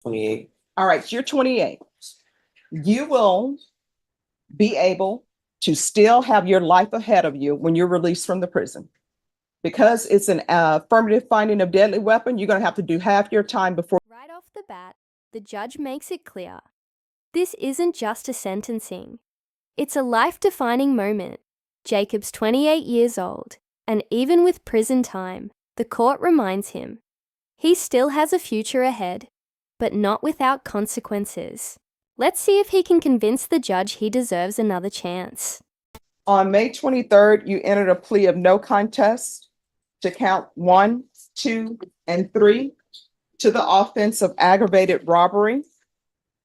28. All right, so you're 28. You will be able to still have your life ahead of you when you're released from the prison. Because it's an affirmative finding of deadly weapon, you're going to have to do half your time before. Right off the bat, the judge makes it clear. This isn't just a sentencing. It's a life-defining moment. Jacob's 28 years old, and even with prison time, the court reminds him he still has a future ahead, but not without consequences. Let's see if he can convince the judge he deserves another chance. On May 23rd, you entered a plea of no contest to count 1, 2, and 3 to the offense of aggravated robbery.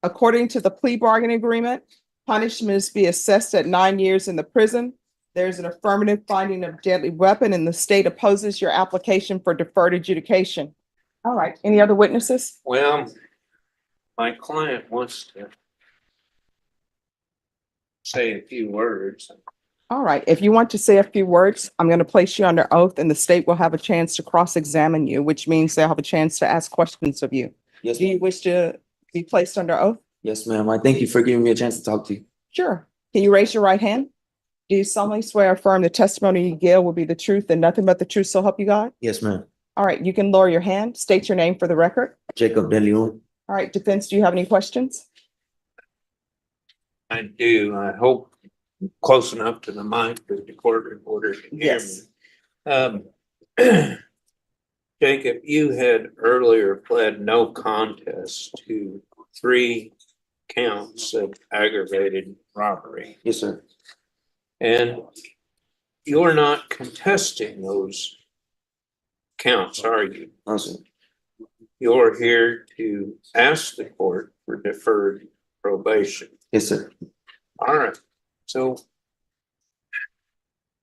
According to the plea bargaining agreement, punishment is to be assessed at 9 years in the prison. There's an affirmative finding of deadly weapon, and the state opposes your application for deferred adjudication. All right, any other witnesses? Well, my client wants to say a few words. All right, if you want to say a few words, I'm going to place you under oath, and the state will have a chance to cross-examine you, which means they'll have a chance to ask questions of you. Yes, Do you wish to be placed under oath? yes, ma'am. I thank you for giving me a chance to talk to you. Sure. Can you raise your right hand? Do you solemnly swear or affirm the testimony you give will be the truth and nothing but the truth, so help you God? Yes, ma'am. All right, you can lower your hand. State your name for the record. Jacob De Leon. All right, defense, do you have any questions? I do. I hope close enough to the mic that the court reporter can hear me. Jacob, you had earlier pled no contest to 3 counts of aggravated robbery, Yes, sir. and you're not contesting those counts, are you? No, sir. You're here to ask the court for deferred probation. Yes, sir. All right. So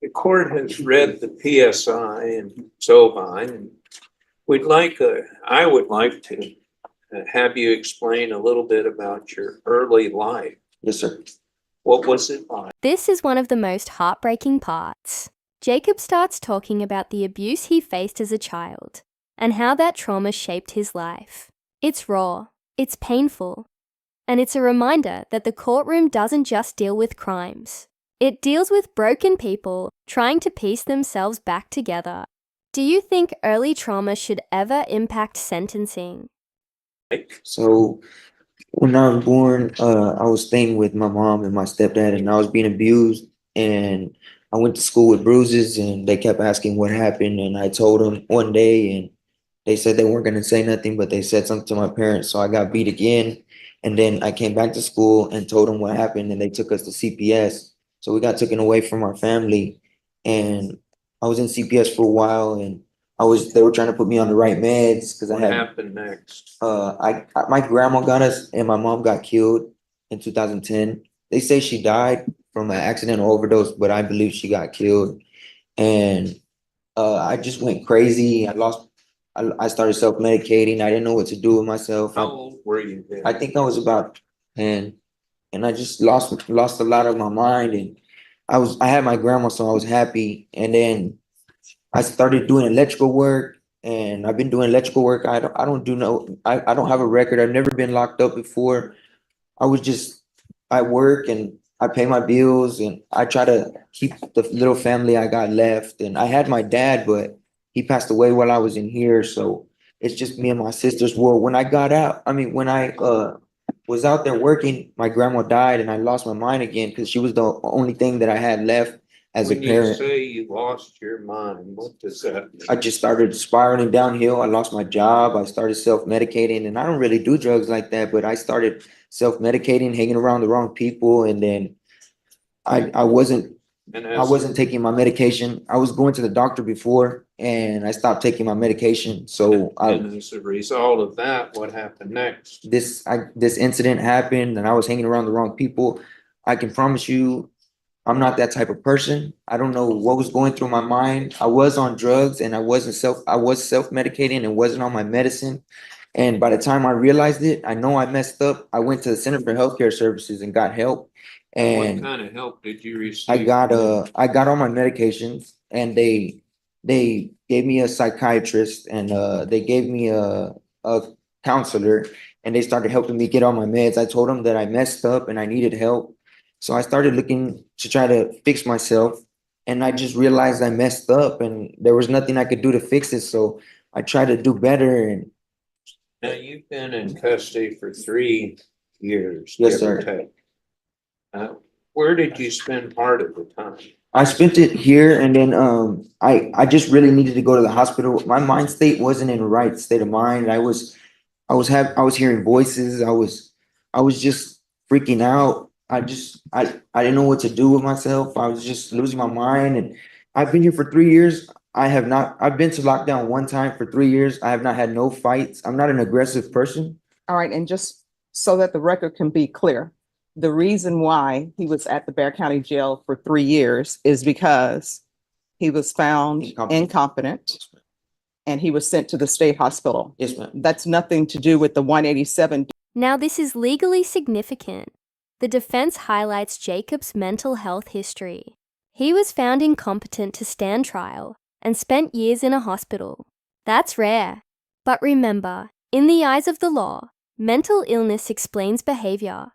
the court has read the PSI and so on, and I would like to have you explain a little bit about your early life. Yes, sir. What was it like? This is one of the most heartbreaking parts. Jacob starts talking about the abuse he faced as a child and how that trauma shaped his life. It's raw, it's painful, and it's a reminder that the courtroom doesn't just deal with crimes. It deals with broken people trying to piece themselves back together. Do you think early trauma should ever impact sentencing? So when I was born, I was staying with my mom and my stepdad, and I was being abused. And I went to school with bruises, and they kept asking what happened. And I told them one day, and they said they weren't going to say nothing, but they said something to my parents. So I got beat again. And then I came back to school and told them what happened, and they took us to CPS. So we got taken away from our family. And I was in CPS for a while, and they were trying to put me on the right meds because I What had happened next? my grandma got us, and my mom got killed in 2010. They say she died from an accident or overdose, but I believe she got killed. And I just went crazy. I started self-medicating. I didn't know what to do with myself. How old were you then? I think I was about 10, and I just lost a lot of my mind. And I had my grandma, so I was happy. And then I started doing electrical work, and I've been doing electrical work. I don't do no I don't have a record. I've never been locked up before. I work and I pay my bills, and I try to keep the little family I got left. And I had my dad, but he passed away while I was in here. So it's just me and my sisters. Well, when I got out, I mean, when I was out there working, my grandma died, and I lost my mind again because she was the only thing that I had left as a When you parent. say you lost your mind, what does that mean? I just started spiraling downhill. I lost my job. I started self-medicating, and I don't really do drugs like that, but I started self-medicating, hanging around the wrong people, and then I wasn't And I wasn't taking my medication. I was going to the doctor before, and I stopped taking my medication. So and as a result of that, what happened next? this incident happened, and I was hanging around the wrong people. I can promise you, I'm not that type of person. I don't know what was going through my mind. I was on drugs, and I was self-medicating and wasn't on my medicine. And by the time I realized it, I know I messed up. I went to the Center for Healthcare Services and got help. What And kind of help did you receive? I got all my medications, and they gave me a psychiatrist, and they gave me a counselor, and they started helping me get on my meds. I told them that I messed up and I needed help. So I started looking to try to fix myself, and I just realized I messed up and there was nothing I could do to fix it. So I tried to do better. And Now, you've been in custody for 3 years. Yes, give or sir. take. Where did you spend part of the time? I spent it here, and then I just really needed to go to the hospital. My mind state wasn't in the right state of mind. I was hearing voices. I was just freaking out. I didn't know what to do with myself. I was just losing my mind. And I've been here for 3 years. I've been to lockdown one time for 3 years. I have not had no fights. I'm not an aggressive person. All right, and just so that the record can be clear, the reason why he was at the Bear County Jail for 3 years is because he was found incompetent and he was sent to the state hospital. Yes, ma'am. That's nothing to do with the 187. Now, this is legally significant. The defense highlights Jacob's mental health history. He was found incompetent to stand trial and spent years in a hospital. That's rare. But remember, in the eyes of the law, mental illness explains behavior.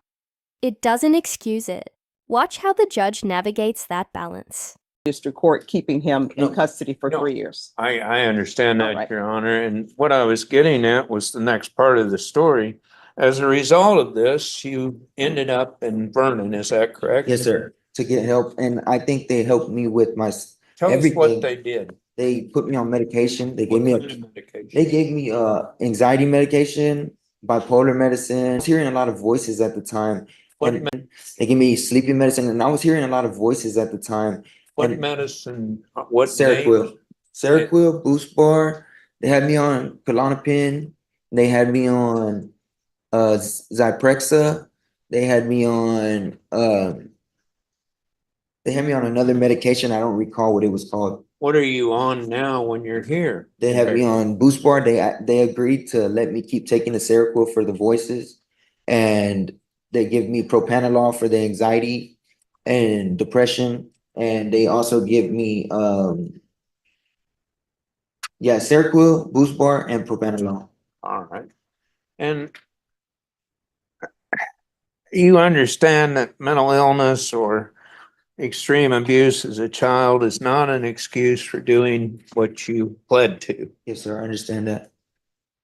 It doesn't excuse it. Watch how the judge navigates that balance. District court keeping him in No. custody for No. 3 years. I understand All that, right. Your Honor, and what I was getting at was the next part of the story. As a result of this, you ended up in Vernon, is that correct? Yes, sir. To get help, and I think they helped me with my. Tell us everything. what they did. They put me on medication. They What gave me kind of medication? they gave me anxiety medication, bipolar medicine. I was hearing a lot of voices at the time. What And me- they gave me sleeping medicine, and I was hearing a lot of voices at the time. What and- medicine, what Seroquel, Seroquel, Boost Bar. They had me on Klonopin. They had me on Zyprexa. They had me on another medication. I don't recall what it was called. What are you on now when you're here? They had me on Boost Bar. They agreed to let me keep taking the Seroquel for the voices, and they give me propanolol for the anxiety and depression, and they also give me Seroquel, Boost Bar, and propanolol. All right. And you understand that mental illness or extreme abuse as a child is not an excuse for doing what you pled to. Yes, sir. I understand that.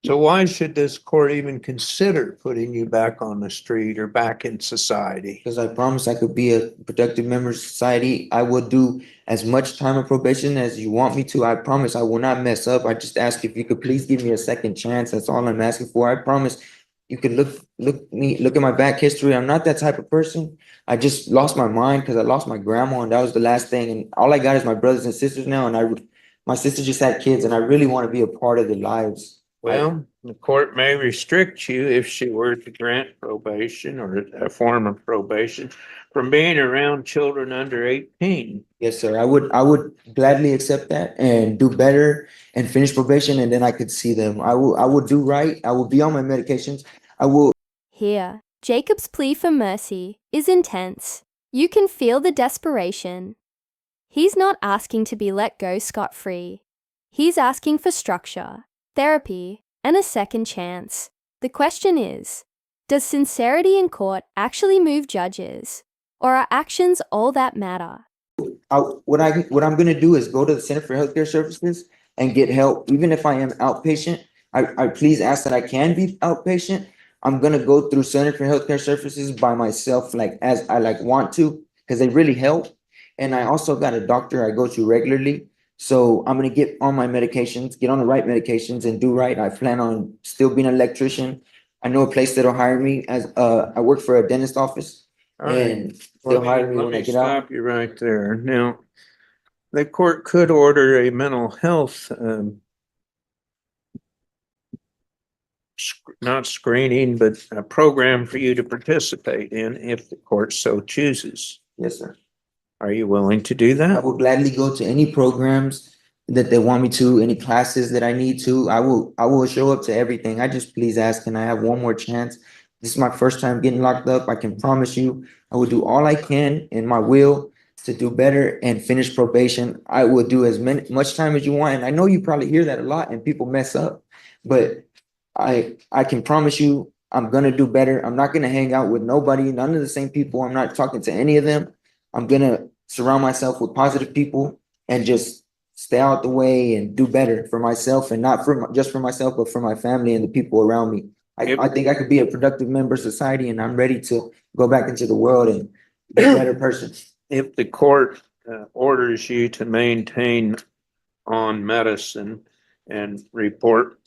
So why should this court even consider putting you back on the street or back in society? Because I promised I could be a productive member of society. I will do as much time of probation as you want me to. I promise I will not mess up. I just ask if you could please give me a second chance. That's all I'm asking for. I promise you can look at my back history. I'm not that type of person. I just lost my mind because I lost my grandma, and that was the last thing. And all I got is my brothers and sisters now. And my sister just had kids, and I really want to be a part of their lives. Well, the court may restrict you if she were to grant probation or a form of probation from being around children under 18. Yes, sir. I would gladly accept that and do better and finish probation, and then I could see them. I will do right. I will be on my medications. I will. Here, Jacob's plea for mercy is intense. You can feel the desperation. He's not asking to be let go scot-free. He's asking for structure, therapy, and a second chance. The question is, does sincerity in court actually move judges? Or are actions all that matter? What I'm gonna do is go to the Center for Healthcare Services and get help, even if I am outpatient. I please ask that I can be outpatient. I'm gonna go through Center for Healthcare Services by myself, like as I want to, because they really help. And I also got a doctor I go to regularly. So I'm gonna get on my medications, get on the right medications, and do right. I plan on still being an electrician. I know a place that'll hire me as I work for a dentist office, All right. and they'll hire me Let when I me get out. stop you right there. Now, the court could order a mental health, not screening, but a program for you to participate in if the court so chooses. Yes, sir. Are you willing to do I that? will gladly go to any programs that they want me to, any classes that I need to. I will show up to everything. I just please ask, can I have one more chance? This is my first time getting locked up. I can promise you, I will do all I can in my will to do better and finish probation. I will do as much time as you want. And I know you probably hear that a lot and people mess up, but I can promise you I'm gonna do better. I'm not gonna hang out with nobody, none of the same people. I'm not talking to any of them. I'm gonna surround myself with positive people and just stay out the way and do better for myself and not just for myself, but for my family and the people around me. I think I could be a productive member of society, and I'm ready to go back into the world and be a better person. If the court orders you to maintain on medicine and report,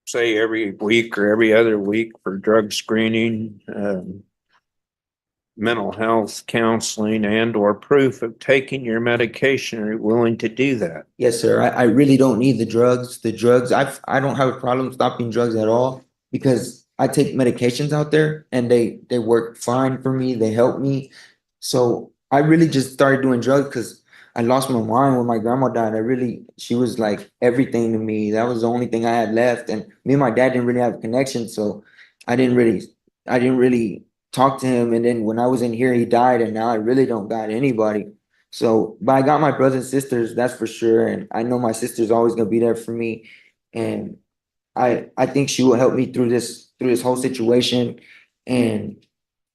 say, every week or every other week for drug screening, mental health counseling, and or proof of taking your medication, are you willing to do that? Yes, sir. I really don't need the drugs. I don't have a problem stopping drugs at all because I take medications out there and they work fine for me. They help me. So I really just started doing drugs because I lost my mind when my grandma died. She was like everything to me. That was the only thing I had left. And me and my dad didn't really have a connection. So I didn't really, I didn't really talk to him. And then when I was in here, he died, and now I really don't got anybody. So, but I got my brothers and sisters, that's for sure. And I know my sister's always gonna be there for me. And I think she will help me through this whole situation and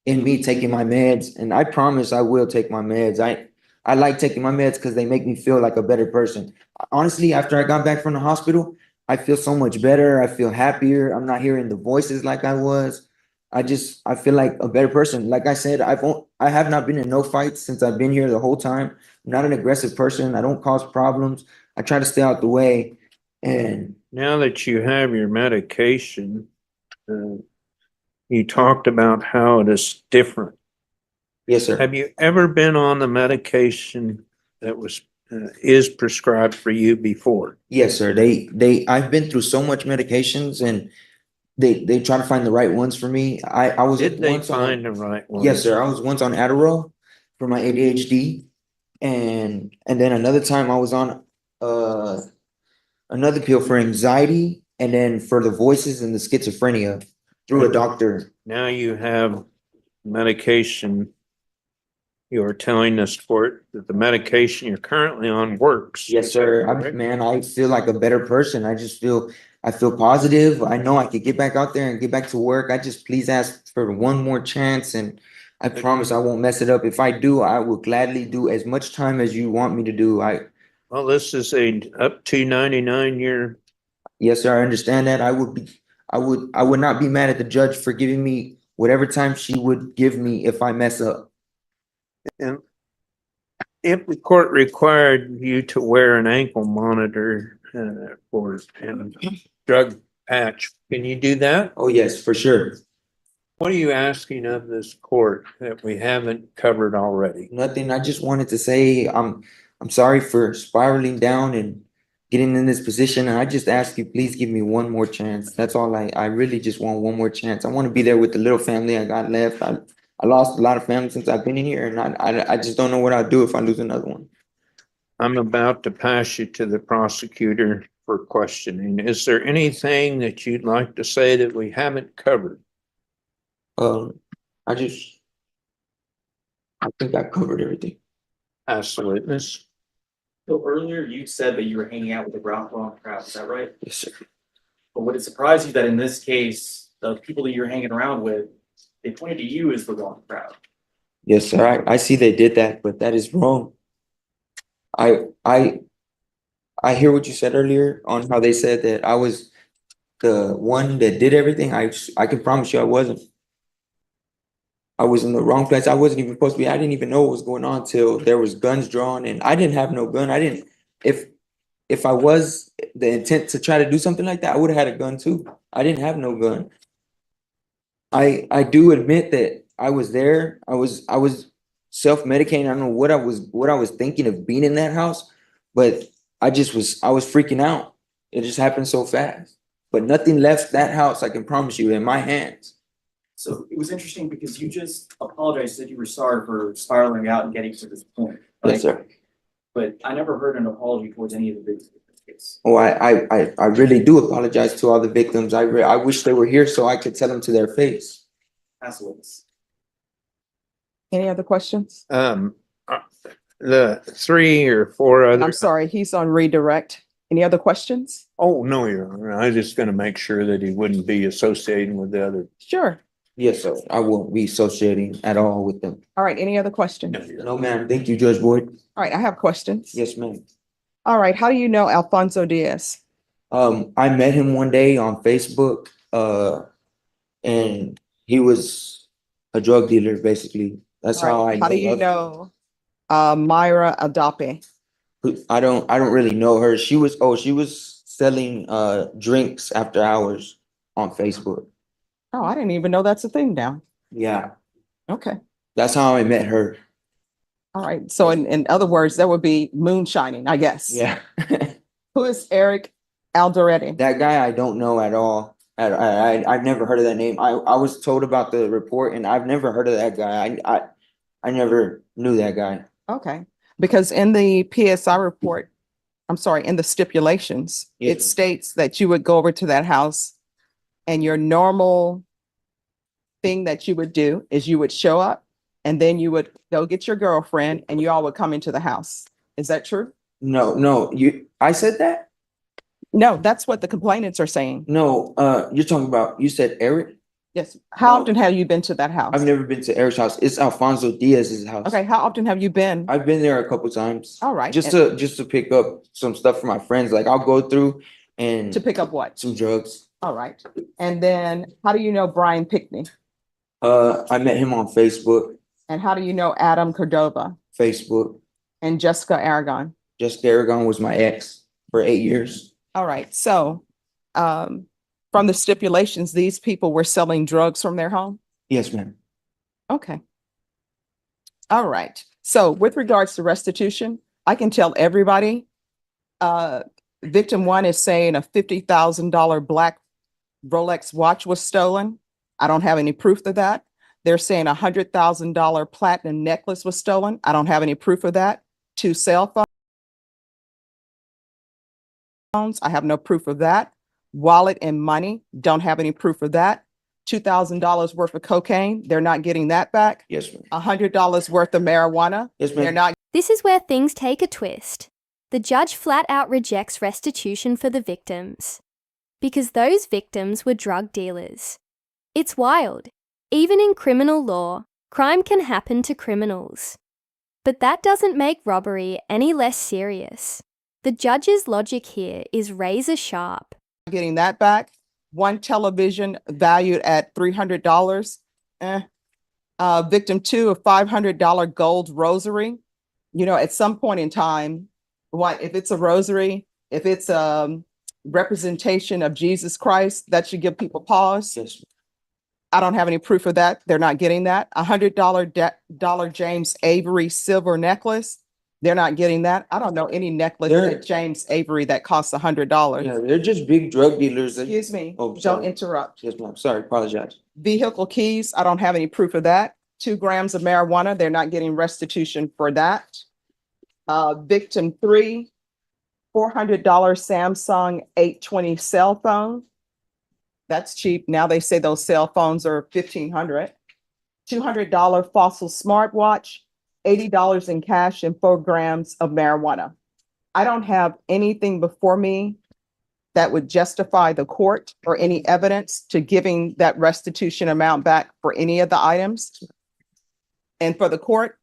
in me taking my meds. And I promise I will take my meds. I like taking my meds because they make me feel like a better person. Honestly, after I got back from the hospital, I feel so much better. I feel happier. I'm not hearing the voices like I was. I feel like a better person. Like I said, I have not been in no fights since I've been here the whole time. I'm not an aggressive person. I don't cause problems. I try to stay out the way. And Now that you have your medication, you talked about how it is different. yes, sir. Have you ever been on the medication that is prescribed for you before? Yes, sir. I've been through so much medications, and they try to find the right ones for me. I was Did they once find on, the right one? yes, sir. I was once on Adderall for my ADHD, and then another time I was on uh another pill for anxiety, and then for the voices and the schizophrenia through a doctor. Now you have medication. You are telling us that the medication you're currently on works. Yes, sir. Correct? Man, I feel like a better person. I feel positive. I know I could get back out there and get back to work. I just please ask for one more chance, and I promise I won't mess it up. If I do, I will gladly do as much time as you want me to do. Well, this is a up to 99-year. Yes, sir. I understand that. I would not be mad at the judge for giving me whatever time she would give me if I mess up. And if the court required you to wear an ankle monitor for and drug patch, can you do that? Oh, yes, for sure. What are you asking of this court that we haven't covered already? Nothing. I just wanted to say I'm sorry for spiraling down and getting in this position. And I just ask you, please give me one more chance. That's all I really just want one more chance. I want to be there with the little family I got left. I lost a lot of family since I've been in here, and I just don't know what I'll do if I lose another one. I'm about to pass you to the prosecutor for questioning. Is there anything that you'd like to say that we haven't covered? Um, I think I covered everything. Ask the witness. So earlier you said that you were hanging out with the ground floor crowd, is that right? Yes, sir. But would it surprise you that in this case, the people that you're hanging around with, they pointed to you as the wrong crowd? Yes, sir. I see they did that, but that is wrong. I I I hear what you said earlier on how they said that I was the one that did everything. I can promise you I wasn't. I was in the wrong place. I wasn't even supposed to be. I didn't even know what was going on till there was guns drawn, and I didn't have no gun. I didn't. If if I was the intent to try to do something like that, I would have had a gun too. I didn't have no gun. I do admit that I was there. I was self-medicating. I don't know what I was thinking of being in that house, but I was freaking out. It just happened so fast. But nothing left that house, I can promise you, in my hands. So it was interesting because you just apologized, said you were sorry for spiraling out and getting to this point. Yes, right? sir. But I never heard an apology towards any of the victims in this case. Oh, I really do apologize to all the victims. I wish they were here so I could tell them to their face. Ask the witness. Any other questions? Uh, the 3 or 4 other. I'm sorry, he's on redirect. Any other questions? Oh, no, Your Honor. I was just gonna make sure that he wouldn't be associating with the other. Sure. Yes, sir. I won't be associating at all with them. All right, any other questions? No, ma'am. Thank you, Judge Boyd. All right, I have questions. Yes, ma'am. All right, how do you know Alfonso Diaz? I met him one day on Facebook, and he was a drug dealer, basically. That's All how right, I how do you of- know Myra Adape? I don't really know her. She was selling drinks after hours on Facebook. Oh, I didn't even know that's a thing now. Yeah, Okay. that's how I met her. All right. So in other words, that would be moonshining, I guess. Yeah. Who is Eric Alderete? That guy I don't know at all. I've never heard of that name. I was told about the report and I've never heard of that guy. I never knew that guy. Okay. Because in the PSI report, I'm sorry, in the stipulations, Yes, it ma'am. states that you would go over to that house and your normal thing that you would do is you would show up and then you would go get your girlfriend and you all would come into the house. Is that true? No, I said that? No, that's what the complainants are saying. No, you're talking about, you said Eric? Yes. How No. often have you been to that house? I've never been to Eric's house. It's Alfonso Diaz's house. Okay, how often have you been? I've been there a couple times. All right. Just to pick up some stuff for my friends. Like I'll go through and To pick up what? some drugs. All right. And then how do you know Brian Pickney? I met him on Facebook, And how do you know Adam Cordova Facebook. and Jessica Aragon? Jessica Aragon was my ex for 8 years. All right. So from the stipulations, these people were selling drugs from their home? Yes, ma'am. Okay. All right. So with regards to restitution, I can tell everybody, victim one is saying a $50,000 black Rolex watch was stolen. I don't have any proof of that. They're saying a $100,000 platinum necklace was stolen. I don't have any proof of that. 2 cell phones. I have no proof of that. Wallet and money. Don't have any proof of that. $2,000 worth of cocaine. They're not getting that back. Yes, ma'am. $100 worth of marijuana. Yes, They're ma'am. not. This is where things take a twist. The judge flat out rejects restitution for the victims. Because those victims were drug dealers. It's wild. Even in criminal law, crime can happen to criminals. But that doesn't make robbery any less serious. The judge's logic here is razor sharp. Getting that back. One television valued at $300. Victim two, a $500 gold rosary. You know, at some point in time, what if it's a rosary, if it's a representation of Jesus Christ, that should give people pause. Yes. I don't have any proof of that. They're not getting that. $100 James Avery silver necklace. They're not getting that. I don't know any necklace They're- at James Avery that costs $100. Yeah, they're just big drug dealers. Excuse me. Oh, Don't sorry. interrupt. Yes, ma'am. Sorry, apologize. Vehicle keys. I don't have any proof of that. 2 grams of marijuana. They're not getting restitution for that. Victim three, $400 Samsung 820 cell phone. That's cheap. Now they say those cell phones are $1,500. $200 Fossil smartwatch, $80 in cash and 4 grams of marijuana. I don't have anything before me that would justify the court or any evidence to giving that restitution amount back for any of the items. And for the court,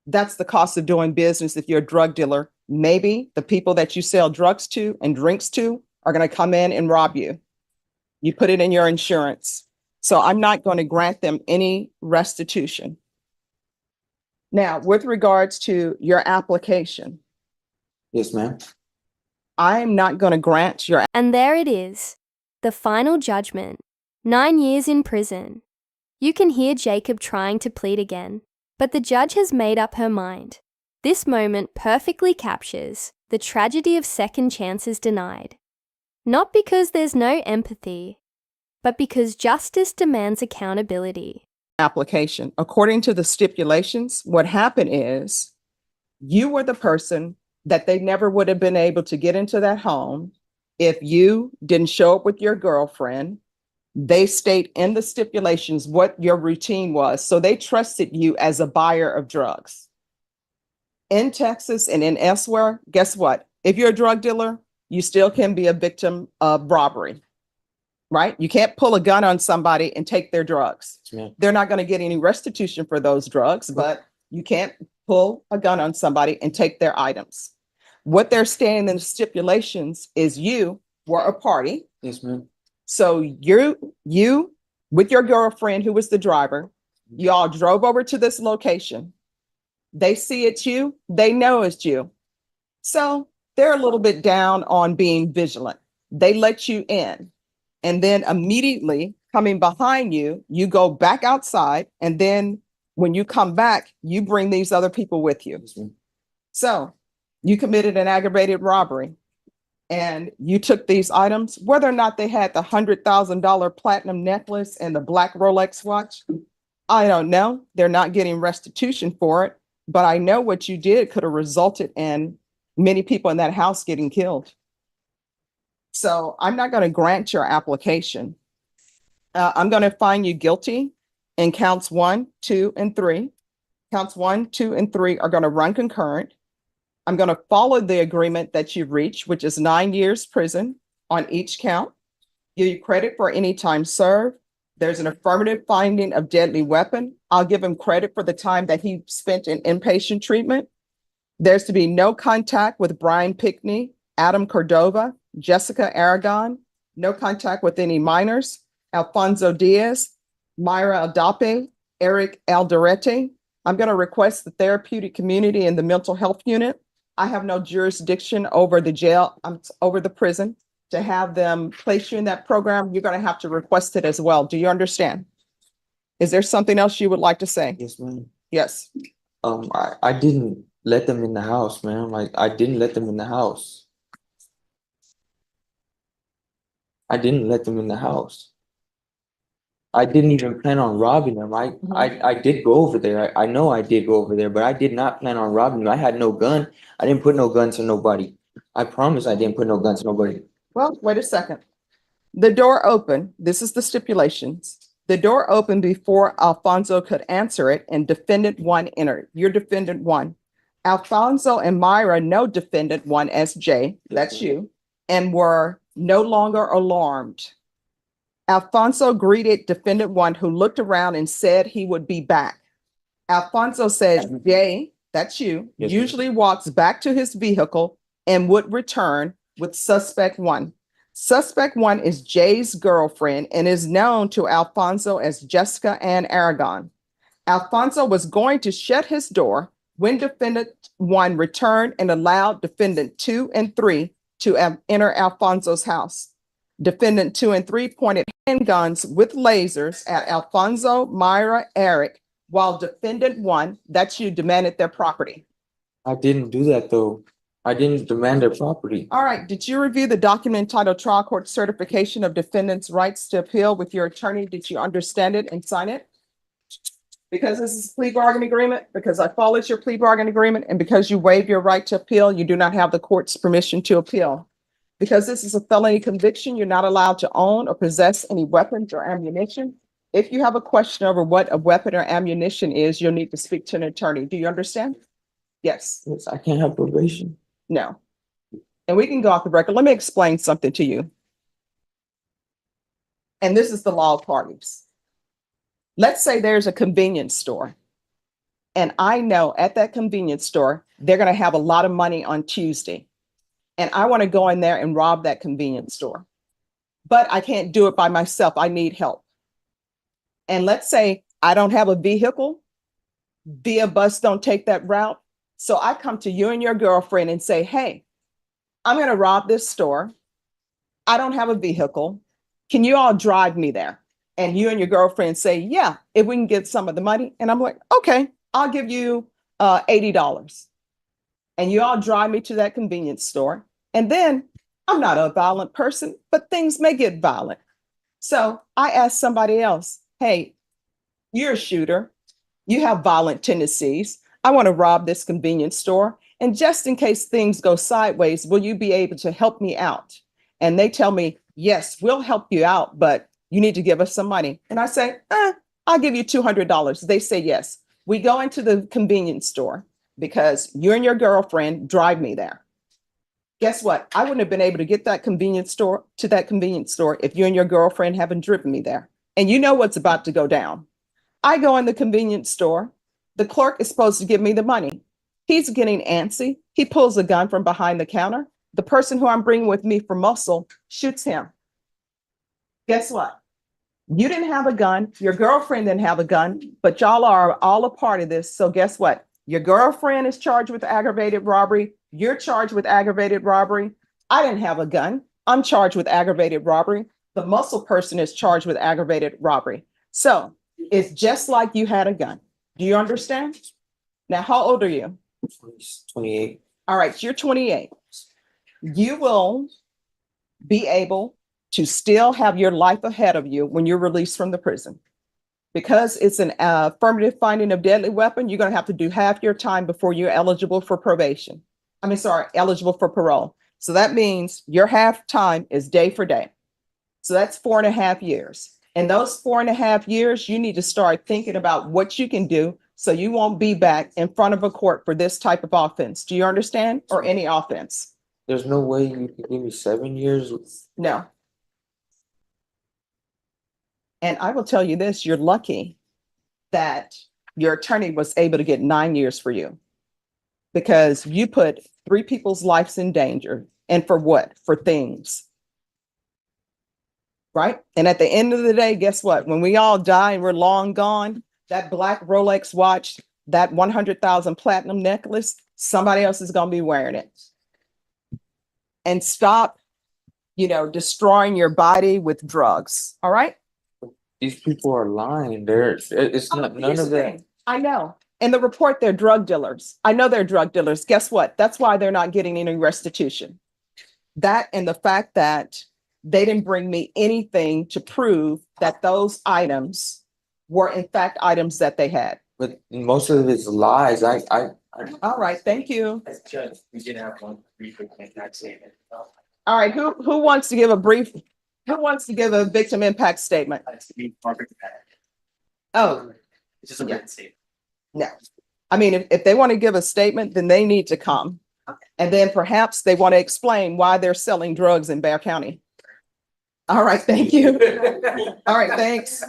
that's the cost of doing business if you're a drug dealer. Maybe the people that you sell drugs to and drinks to are going to come in and rob you. You put it in your insurance. So I'm not going to grant them any restitution. Now, with regards to your application, Yes, ma'am. I'm not going to grant your. And there it is. The final judgment. 9 years in prison. You can hear Jacob trying to plead again, but the judge has made up her mind. This moment perfectly captures the tragedy of second chances denied. Not because there's no empathy, but because justice demands accountability. Application. According to the stipulations, what happened is you were the person that they never would have been able to get into that home if you didn't show up with your girlfriend. They state in the stipulations what your routine was. So they trusted you as a buyer of drugs. In Texas and in elsewhere, guess what? If you're a drug dealer, you still can be a victim of robbery, right? You can't pull a gun on somebody and take their drugs. Yes, ma'am. They're not going to get any restitution for those drugs, but you can't pull a gun on somebody and take their items. What they're stating in the stipulations is you were a party. Yes, ma'am. So you with your girlfriend who was the driver, you all drove over to this location. They see it's you, they know it's you. So they're a little bit down on being vigilant. They let you in. And then immediately coming behind you, you go back outside. And then when you come back, you bring these other people with you. Yes, ma'am. So you committed an aggravated robbery and you took these items, whether or not they had the $100,000 platinum necklace and the black Rolex watch. I don't know. They're not getting restitution for it, but I know what you did could have resulted in many people in that house getting killed. So I'm not going to grant your application. I'm going to find you guilty in counts 1, 2, and 3. Counts 1, 2, and 3 are going to run concurrent. I'm going to follow the agreement that you reached, which is 9 years prison on each count. Give you credit for any time served. There's an affirmative finding of deadly weapon. I'll give him credit for the time that he spent in inpatient treatment. There's to be no contact with Brian Pickney, Adam Cordova, Jessica Aragon, no contact with any minors, Alfonso Diaz, Myra Adape, Eric Alderete. I'm going to request the therapeutic community and the mental health unit. I have no jurisdiction over the jail, over the prison to have them place you in that program. You're going to have to request it as well. Do you understand? Is there something else you would like to say? Yes, ma'am. Yes. I didn't let them in the house, man. Like, I didn't let them in the house. I didn't let them in the house. I didn't even plan on robbing them. I did go over there. I know I did go over there, but I did not plan on robbing them. I had no gun. I didn't put no gun to nobody. I promise I didn't put no gun to nobody. Well, wait a second. The door opened. This is the stipulations. The door opened before Alfonso could answer it and defendant 1 entered. You're defendant 1. Alfonso and Myra know defendant 1 as Jay, that's you, and were no longer alarmed. Alfonso greeted defendant 1 who looked around and said he would be back. Alfonso says, Jay, that's you, Yes, ma'am. usually walks back to his vehicle and would return with suspect 1. Suspect 1 is Jay's girlfriend and is known to Alfonso as Jessica Ann Aragon. Alfonso was going to shut his door when defendant 1 returned and allowed defendant 2 and 3 to enter Alfonso's house. Defendant 2 and 3 pointed handguns with lasers at Alfonso, Myra, Eric, while defendant 1, that's you, demanded their property. I didn't do that though. I didn't demand their property. All right, did you review the document entitled Trial Court Certification of Defendant's Rights to Appeal with your attorney? Did you understand it and sign it? Because this is a plea bargain agreement, because I followed your plea bargain agreement, and because you waive your right to appeal, you do not have the court's permission to appeal. Because this is a felony conviction, you're not allowed to own or possess any weapons or ammunition. If you have a question over what a weapon or ammunition is, you'll need to speak to an attorney. Do you understand? Yes. Yes, I can't have probation. No. And we can go off the record. Let me explain something to you. And this is the law of parties. Let's say there's a convenience store. And I know at that convenience store, they're going to have a lot of money on Tuesday. And I want to go in there and rob that convenience store. But I can't do it by myself. I need help. And let's say I don't have a vehicle. Via bus don't take that route. So I come to you and your girlfriend and say, hey, I'm going to rob this store. I don't have a vehicle. Can you all drive me there? And you and your girlfriend say, yeah, if we can get some of the money. And I'm like, okay, I'll give you $80. And you all drive me to that convenience store. And then I'm not a violent person, but things may get violent. So I ask somebody else, hey, you're a shooter. You have violent tendencies. I want to rob this convenience store. And just in case things go sideways, will you be able to help me out? And they tell me, yes, we'll help you out, but you need to give us some money. And I say, I'll give you $200. They say yes. We go into the convenience store because you and your girlfriend drive me there. Guess what? I wouldn't have been able to get that convenience store if you and your girlfriend haven't driven me there. And you know what's about to go down. I go in the convenience store. The clerk is supposed to give me the money. He's getting antsy. He pulls a gun from behind the counter. The person who I'm bringing with me for muscle shoots him. Guess what? You didn't have a gun. Your girlfriend didn't have a gun, but y'all are all a part of this. So guess what? Your girlfriend is charged with aggravated robbery. You're charged with aggravated robbery. I didn't have a gun. I'm charged with aggravated robbery. The muscle person is charged with aggravated robbery. So it's just like you had a gun. Do you understand? Now, how old are you? 28. All right, you're 28. You will be able to still have your life ahead of you when you're released from the prison. Because it's an affirmative finding of deadly weapon, you're going to have to do half your time before you're eligible for probation. Eligible for parole. So that means your half time is day for day. So that's 4.5 years. And those 4.5 years, you need to start thinking about what you can do so you won't be back in front of a court for this type of offense. Do you understand? Or any offense? There's no way you could give me 7 years. No. And I will tell you this, you're lucky that your attorney was able to get 9 years for you because you put 3 people's lives in danger. And for what? For things. Right? And at the end of the day, guess what? When we all die and we're long gone, that black Rolex watch, that 100,000 platinum necklace, somebody else is going to be wearing it. And stop, destroying your body with drugs. All right? These people are lying. It's not none Here's of the that. thing. I know. In the report, they're drug dealers. I know they're drug dealers. Guess what? That's why they're not getting any restitution. That and the fact that they didn't bring me anything to prove that those items were in fact items that they had. But most of it's lies. All right, thank you. As a judge, we did have one brief impact statement. All right, who wants to give a victim impact statement? That's to be perfect. Oh, It's just a written statement. no. I mean, if they want to give a statement, then they need to come. And then perhaps they want to explain why they're selling drugs in Bear County. All right, thank you. All right, thanks.